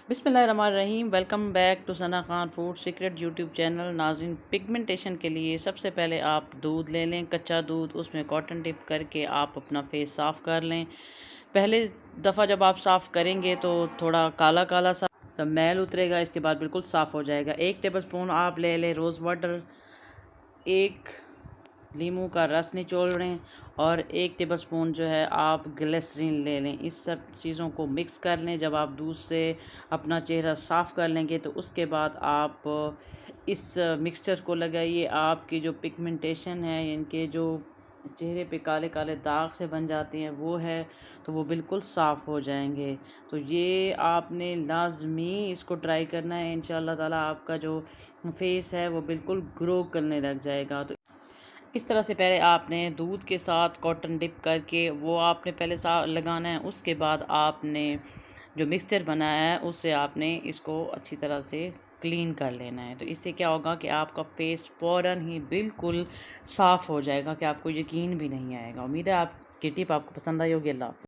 बिस्मिल्लाहिर्रहमानिर्रहीम। Welcome back to Sana Khan food secret YouTube channel. नाज़रीन, pigmentation के लिए सबसे पहले आप दूध ले लें, कच्चा दूध, उसमें कॉटन डिप करके आप अपना फेस साफ़ कर लें। पहले दफ़ा जब आप साफ़ करेंगे तो थोड़ा काला काला सा सब मैल उतरेगा, इसके बाद बिल्कुल साफ़ हो जाएगा। 1 टेबलस्पून आप ले लें रोज़ वाटर, 1 लीमू का रस निचोड़ लें और 1 टेबलस्पून जो है आप ग्लिसरीन ले लें। इस सब चीज़ों को मिक्स कर लें। जब आप दूध से अपना चेहरा साफ़ कर लेंगे तो उसके बाद आप इस मिक्सचर को लगाइए। आपकी जो पिगमेंटेशन है, इनके जो चेहरे पे काले काले दाग से बन जाते हैं वो है, तो वो बिल्कुल साफ़ हो जाएंगे। तो ये आपने लाजमी इसको ट्राई करना है। इंशाल्लाह ताला आपका जो फेस है वो बिल्कुल ग्रो करने लग जाएगा। तो इस तरह से पहले आपने दूध के साथ कॉटन डिप करके वो आपने पहले सा लगाना है। उसके बाद आपने जो मिक्सचर बनाया है उससे आपने इसको अच्छी तरह से क्लीन कर लेना है। तो इससे क्या होगा कि आपका फेस फ़ौरन ही बिल्कुल साफ़ हो जाएगा कि आपको यकीन भी नहीं आएगा। उम्मीद है आपकी टिप आपको पसंद आई होगी। अल्लाह हाफ़िज़।